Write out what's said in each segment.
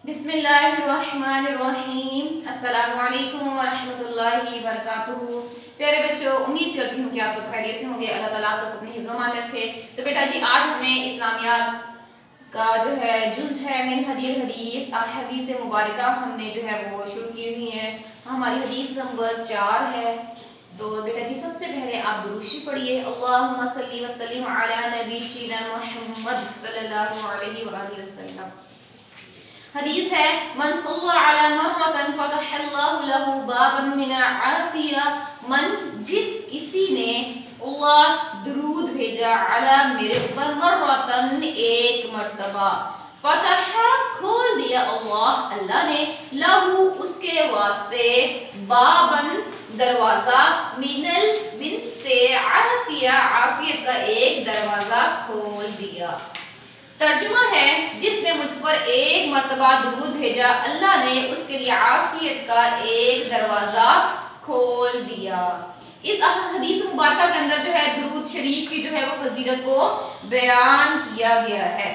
बिस्मिल्लाहिर्रहमानिर्रहीम। अस्सलामुअलैकुम वरहमतुल्लाहि वबरकातुहू। प्यारे बच्चों, उम्मीद करती हूँ कि आप सब खैरियत से होंगे। अल्लाह ताला सबको अपने हिफ्ज़-ओ-मान में रखे। तो बेटा जी, आज हमने इस्लामियात का जो है जुज़ है मिन हदील हदीस हदीस मुबारका हमने जो है वो शुरू की हुई है। हमारी हदीस नंबर 4 है। तो बेटा जी, सबसे पहले आप दुरूद पढ़िए। अल्लाहुम्मा सल्ली व सल्लिम अला नबीना मुहम्मद सल्लल्लाहु अलैहि वसल्लम। हदीस है, मन सल्ला अला मररतन फतहल्लाहु लहू बाबन मिन आफिया। मन, जिस किसी ने सल्ला दुरूद भेजा, अला मेरे ऊपर, मररतन एक मर्तबा, फतह खोल दिया अल्लाह ने, लहू उसके वास्ते, बाबन दरवाजा, मिनल मिन से, आफिया आफियत का एक दरवाजा खोल दिया। तर्जुमा है, जिसने मुझ पर एक मर्तबा दुरूद भेजा, अल्लाह ने उसके लिए आफियत का एक दरवाजा खोल दिया। इस हदीस मुबारका के अंदर जो है दुरूद शरीफ की जो है वो फजीलत को बयान किया गया है।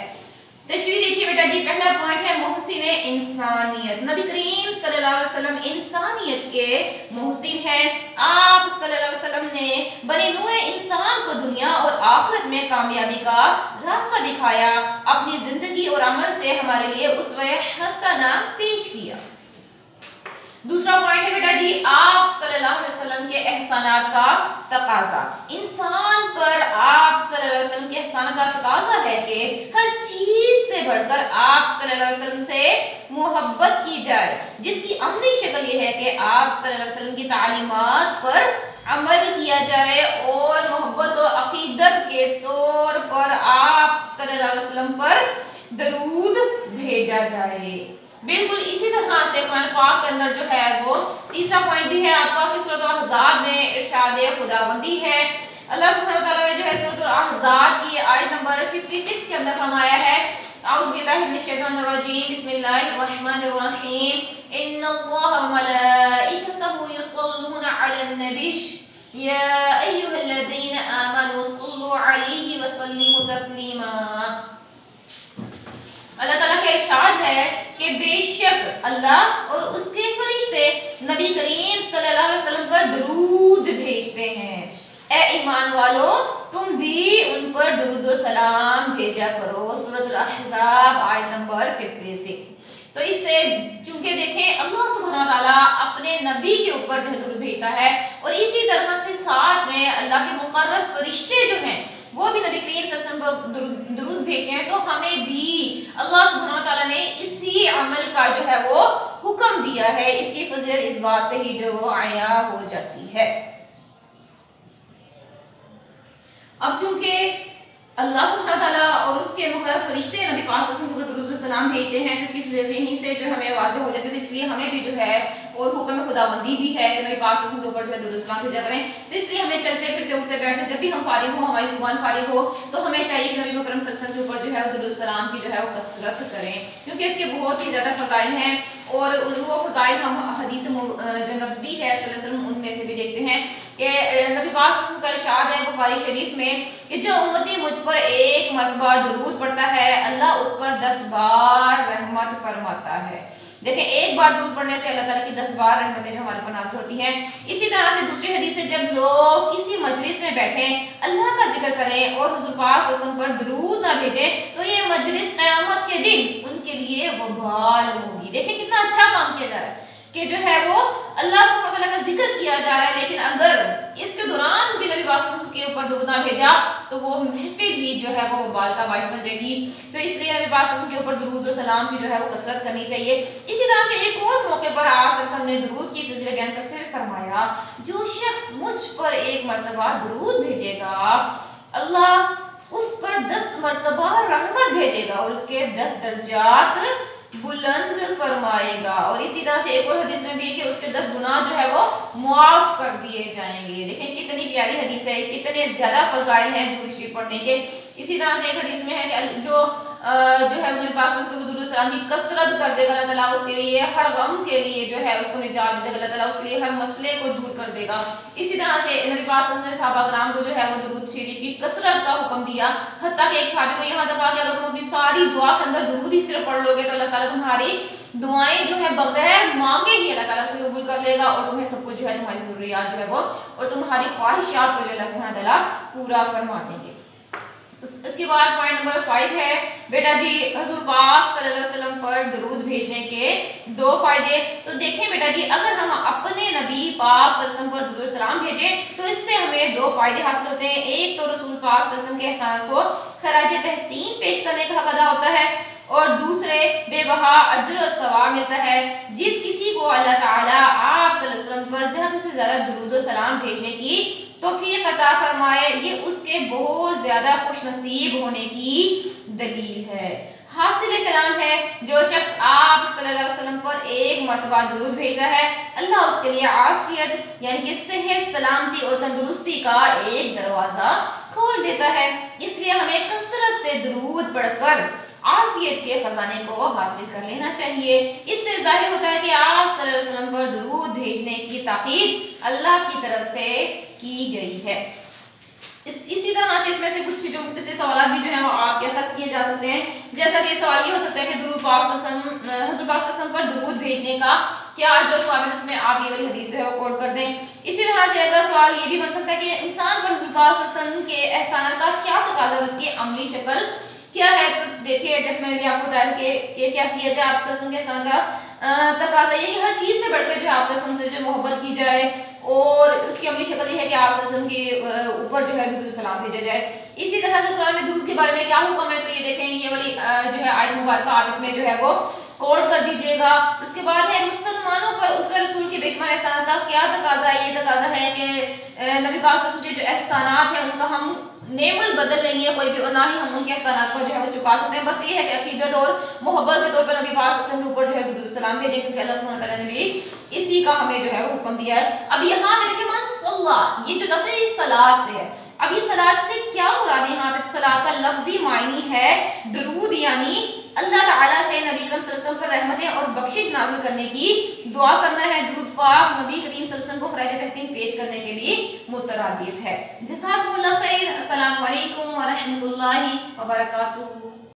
तशरीह देखिए बेटा जी, पहला पॉइंट है मोहसिन इंसानियत। नबी करीम सल्लल्लाहु अलैहि वसल्लम इंसानियत के मोहसिन है। आप सल्लल्लाहु अलैहि वसल्लम ने बनी नूए इंसान को दुनिया और आखिरत में कामयाबी का रास्ता दिखाया। अपनी जिंदगी और अमल से हमारे लिए उसवे हसना पेश किया। दूसरा पॉइंट है बेटा जी, आप सल्लल्लाहु अलैहि वसल्लम के एहसानात का तकाजा। इंसान पर आप सल्लल्लाहु अलैहि वसल्लम के एहसानात का तकाजा है कि हर चीज से बढ़कर आप सल्लल्लाहु अलैहि वसल्लम से मोहब्बत की जाए, जिसकी अमली शक्ल यह है कि आप सल्लल्लाहु अलैहि वसल्लम की तालीमात पर अमल किया जाए और मोहब्बत और अकीदत के तौर पर आप सल्लल्लाहु अलैहि वसल्लम पर दरूद भेजा जाए। बिल्कुल इसी तरह से कुरान पाक के अंदर जो है वो तीसरा पॉइंट भी है आपका कि सूरह अल-अहज़ाब में इरशाद खुदाबंदी है। अल्लाह सुब्हानहू व तआला ने जो है सूरह अल-अहज़ाब की आयत नंबर 56 के अंदर फरमाया है, औज़ु बिल्लाहि मिनश शैतानिर रजीम, बिस्मिल्लाहिर रहमानिर रहीम, इन्नल्लाहा व मलाइकतहु युस्सल्लूना अलन नबी या अय्युहल्लज़ीना आमनू सल्लु अलैहि व सल्लिमू तस्लीमा। अल्लाह ताला का इरशाद है कि बेशक अल्लाह और उसके फरिश्ते नबी करीम सल्लल्लाहु अलैहि वसल्लम पर दरूद भेजते हैं। ए ईमान वालो, तुम भी उन पर दरूद व सलाम भेजा करो। सूरह अल-अहज़ाब आयत नंबर 56। तो इससे चूंकि देखें अल्लाह सुब्हानहू व तआला अपने नबी के ऊपर जो दरूद भेजता है और इसी तरह से साथ में अल्लाह के मुकर्रब फरिश्ते जो हैं वो भी नबी करीम सल्लल्लाहु अलैहि वसल्लम पर दुरूद भेजते हैं। तो हमें भी अल्लाह सुब्हानहू व तआला ने इसी अमल का जो है वो हुक्म दिया है। इसकी फजीलत इस बात से ही जो वो आया हो जाती है। अब चूंकि अल्लाह सुब्हानहू व तआला और उसके मुकर्रब फरिश्ते नबी पाक सल्लल्लाहु अलैहि वसल्लम को दुरूद व सलाम भेजते हैं, तो इसकी फजीलत यहीं से जो हमें वाज़ेह हो जाती है। तो इसलिए हमें भी जो है और हुक्म खुदाबंदी भी है कि नबी पाक सल्लल्लाहु अलैहि वसल्लम के ऊपर जो है दुरूद सलाम भेजा करें। तो इसलिए हमें चलते फिरते उठते बैठते जब भी हम फारिग हो, हमारी जुबान फारिग हो, तो हमें चाहिए कि नबी मुकर्रम सल्लल्लाहु अलैहि वसल्लम के ऊपर जो है दुरूद सलाम की जो है वो कसरत करें, क्योंकि इसके बहुत ही ज़्यादा फ़ज़ाइल हैं। और वो फ़ज़ाइल हम हदीस जो नबवी है सल्लल्लाहु अलैहि वसल्लम उनमें से भी देखते हैं कि नबी पाक सल्लल्लाहु अलैहि वसल्लम का इरशाद है बुखारी शरीफ में कि जो उम्मती मुझ पर एक मरतबा दुरूद पढ़ता है, अल्लाह उस पर 10 बार रहमत फरमाता है। देखें, एक बार दुरूद पढ़ने से अल्लाह ताला की 10 बार रहमतें जो हमारे पर नाज़िल होती हैं। इसी तरह से दूसरी हदीस से जब लोग किसी मजलिस में बैठे अल्लाह का जिक्र करें और हुज़ूर पाक सल्लल्लाहु अलैहि वसल्लम पर दुरूद ना भेजें, तो ये मजलिस क़यामत के दिन उनके लिए वबाल होगी। देखिए कितना अच्छा काम किया जा रहा है कि जो है वो अल्लाह सुब्हानहू व तआला का जिक्र किया जा रहा है, लेकिन अगर इसके दौरान भी नबी पाक सल्लल्लाहु अलैहि वसल्लम के ऊपर दुरूद ना भेजा तो वो महफिल ही जो है वो वबाल का बाइस बन जाएगी। तो इसलिए नबी पाक सल्लल्लाहु अलैहि वसल्लम के ऊपर दुरूद व सलाम की जो है वो कसरत करनी चाहिए। इसी तरह से एक और मौके पर आप सल्लल्लाहु अलैहि वसल्लम ने दुरूद की फजीलत बयान करते हुए फरमाया, जो शख्स मुझ पर एक मरतबा दुरूद भेजेगा, अल्लाह उस पर 10 मरतबा रहमत भेजेगा और उसके 10 दर्जात बुलंद फरमाएगा। और इसी तरह से एक और हदीस में भी है कि उसके 10 गुनाह जो है वो मुआफ कर दिए जाएंगे। देखें कितनी प्यारी हदीस है, कितने ज्यादा फजाइल हैं दुरूद शरीफ पढ़ने के। इसी तरह से एक हदीस में है कि जो है नबी पाक सल्लल्लाहु अलैहि वसल्लम दुरूद सलाम की कसरत कर देगा, अल्लाह ताला उसके लिए हर गम के लिए जो है उसको निजात दे देगा, अल्लाह ताला उसके लिए हर मसले को दूर कर देगा। इसी तरह से नबी पाक सल्लल्लाहु अलैहि वसल्लम ने सहाबा कराम को जो है वो दुरूद शरीफ की कसरत का हुक्म दिया, हत्ता कि एक सहाबी को यहाँ तक कहा कि अगर तुम अपनी सारी तुम्हारी दुआ के अंदर दुरूद ही सिर्फ पढ़ लोगे तो अल्लाह ताला तुम्हारी दुआएं जो है बगैर मांगे ही अल्लाह ताला से कबूल कर लेगा और तुम्हें सब कुछ जो है तुम्हारी ज़रूरियात जो है वो और तुम्हारी ख्वाहिशात को जो अल्लाह सुब्हानहू व तआला पूरा फरमा देंगे। उसके बाद पॉइंट नंबर 5 है बेटा जी हुजूर पाक सल्लल्लाहु अलैहि वसल्लम पर दुरूद भेजने के 2 फायदे। तो देखें बेटा जी, अगर हम अपने नबी पाक सल्लल्लाहु अलैहि वसल्लम पर दुरूद सलाम भेजें तो इससे हमें 2 फायदे हासिल होते हैं। एक तो रसूल पाक सल्लल्लाहु अलैहि वसल्लम के एहसान को खराज तहसीन पेश करने का हक अदा होता है और दूसरे बेबहा अज्र और सवाब मिलता है। जिस किसी को अल्लाह ताला आप सल्लल्लाहु अलैहि वसल्लम पर ज़्यादा से ज़्यादा दुरूद और सलाम भेजने की तौफीक अता फरमाए, ये उसके बहुत ज़्यादा खुशनसीब होने की दलील है। हासिल कलाम है जो शख्स आप सल्लल्लाहु अलैहि वसल्लम पर एक मरतबा दुरूद भेजता है, अल्लाह उसके लिए आफियत यानी कि सेहत, सलामती और तंदुरुस्ती का एक दरवाज़ा खोल देता है। इसलिए हमें कसरत से दुरूद पढ़कर आफियत के खजाने को हासिल कर लेना चाहिए। इससे जाहिर होता है कि आप सल्लल्लाहु अलैहि वसल्लम पर दुरूद भेजने की ताकीद अल्लाह की तरफ से की गई है। इसी तरह से इसमें से कुछ जो मुख्तसर सवाल भी जो है वो आपके हस किए जा सकते हैं। जैसा कि सवाल ये हो सकता है कि दुरूद पाक हुज़ूर पाक सल्लल्लाहु अलैहि वसल्लम पर दुरूद भेजने का क्या जो सवाल है उसमें आप ये वाली हदीस जो है वो कोट कर दें। इसी तरह से अगला सवाल ये भी बन सकता है कि इंसान पर हुज़ूर पाक सल्लल्लाहु अलैहि वसल्लम के एहसान का क्या तकाज़ा और उसकी अमली शक्ल क्या है। तो देखिए जैसे मैंने भी आपको बताया कि क्या किया जाए आप सल्लल्लाहु अलैहि वसल्लम के एहसान का तकाज़ा ये कि हर चीज़ से बढ़कर जो है आप सल्लल्लाहु अलैहि वसल्लम से जो मोहब्बत की जाए और उसकी अमली शक्ल ये है कि आप सल्लल्लाहु अलैहि वसल्लम के ऊपर जो है दुरूद सलाम भेजा जाए। इसी तरह से कुरान में दुरूद के बारे में क्या हुक्म है, तो ये देखें ये वाली जो है आयत मुबारक आप इसमें जो है वो कोट कर दीजिएगा। उसके बाद है मुसलमानों पर उसके रसूल के बेशुमार एहसान का क्या तकाज़ा है। ये तकाज़ा है कि नबी पाक सल्लल्लाहु अलैहि वसल्लम के जो एहसानात हैं उनका हम नेमुल बदल नहीं है कोई भी और ना ही हम उनके एहसानात को जो है वो चुका सकते हैं। बस ये है कि अकीदत और मोहब्बत के तौर पर नबी पाक सल्लल्लाहु अलैहि वसल्लम के ऊपर जो है दुरूद सलाम भेजें क्योंकि अल्लाह सुब्हानहू व तआला ने भी इसी का हमें जो है वो हुक्म दिया है। अब यहाँ पे देखिए मन सल्ला ये जो लफ्ज़ है ये सलात से है। अब इस सलात से क्या मुराद है यहाँ पे, तो सलात का लफ्ज़ी मायनी है दुरूद यानी अल्लाह ताला से नबी करीम सल्लल्लाहु अलैहि वसल्लम पर रहमतें और बख्शिश नाज़िल करने की दुआ करना है। दुरूद पाक नबी करीम सल्लल्लाहु अलैहि वसल्लम को खराज तहसीन पेश करने के भी मुतरादिफ है। जज़ाकुमुल्लाह खैर। अस्सलामु अलैकुम व रहमतुल्लाहि व बरकातुहू।